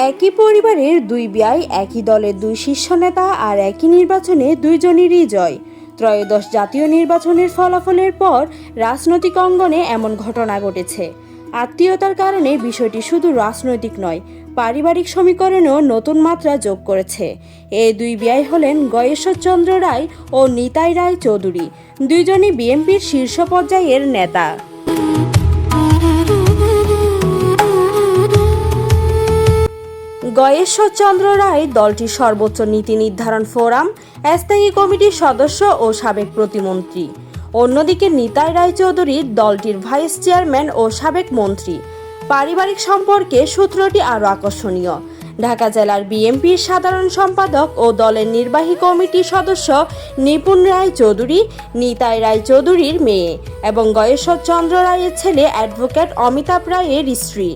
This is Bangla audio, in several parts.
একই পরিবারের দুই বিয়ায়, একই দলের দুই শীর্ষ নেতা আর একই নির্বাচনে দুইজনেরই জয়। ত্রয়োদশ জাতীয় নির্বাচনের ফলাফলের পর রাজনৈতিক অঙ্গনে এমন ঘটনা ঘটেছে। আত্মীয়তার কারণে বিষয়টি শুধু রাজনৈতিক নয়, পারিবারিক সমীকরণেও নতুন মাত্রা যোগ করেছে। এই দুই বিয়াই হলেন গয়েশ্বরচন্দ্র রায় ও নিতাই রায় চৌধুরী, দুইজনই বিএনপির শীর্ষ পর্যায়ের নেতা। গয়েশ্বরচন্দ্র রায় দলটির সর্বোচ্চ নীতি নির্ধারণ ফোরাম, স্থায়ী কমিটির সদস্য ও সাবেক প্রতিমন্ত্রী। অন্যদিকে নিতাই রায় চৌধুরী দলটির ভাইস চেয়ারম্যান ও সাবেক মন্ত্রী। পারিবারিক সম্পর্কে সূত্রটি আরও আকর্ষণীয়। ঢাকা জেলার বিএনপির সাধারণ সম্পাদক ও দলের নির্বাহী কমিটির সদস্য নিপুণ রায় চৌধুরী নিতাই রায় চৌধুরীর মেয়ে এবং গয়েশ্বরচন্দ্র রায়ের ছেলে অ্যাডভোকেট অমিতাভ রায়ের স্ত্রী।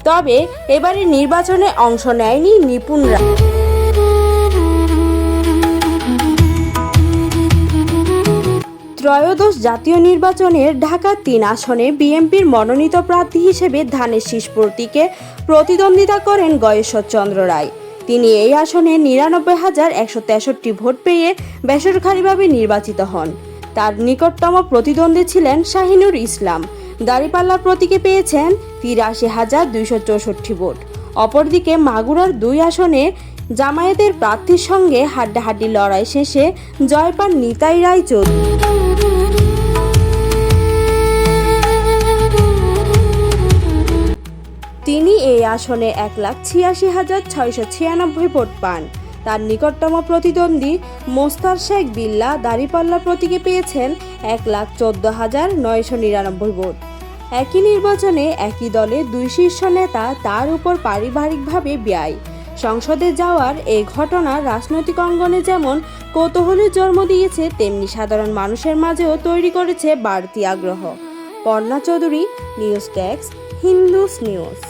তবে এবারে নির্বাচনে অংশ নেয়নি নিপুণ রায়। ত্রয়োদশ জাতীয় নির্বাচনের ঢাকা ৩ আসনে বিএনপির মনোনীত প্রার্থী হিসেবে ধানের শীষ প্রতীকে প্রতিদ্বন্দ্বিতা করেন গয়েশ্বরচন্দ্র রায়। তিনি এই আসনে ৯৯,১৬৩ ভোট পেয়ে বেসরকারিভাবে নির্বাচিত হন। তার নিকটতম প্রতিদ্বন্দ্বী ছিলেন শাহিনুর ইসলাম। দাঁড়িপাল্লা প্রতীকে পেয়েছেন ৮৩,২৬৪ ভোট। অপরদিকে মাগুরার ২ আসনে জামায়াতের প্রার্থীর সঙ্গে হাড্ডাহাড্ডি লড়াই শেষে জয় পান নিতাই রায় চৌধুরী। তিনি এই আসনে ১,৮৬,৬৯৬ ভোট পান। তার নিকটতম প্রতিদ্বন্দ্বী মোস্তার শেখ বিল্লাহ দাঁড়িপাল্লা প্রতীকে পেয়েছেন ১,১৪,৯৯৯ ভোট। একই নির্বাচনে একই দলে দুই শীর্ষ নেতা, তার উপর পারিবারিকভাবে ব্যয়। সংসদে যাওয়ার এই ঘটনা রাজনৈতিক অঙ্গনে যেমন কৌতূহলের জন্ম দিয়েছে, তেমনি সাধারণ মানুষের মাঝেও তৈরি করেছে বাড়তি আগ্রহ। Parna Chowdhury, news desk, Hindus news.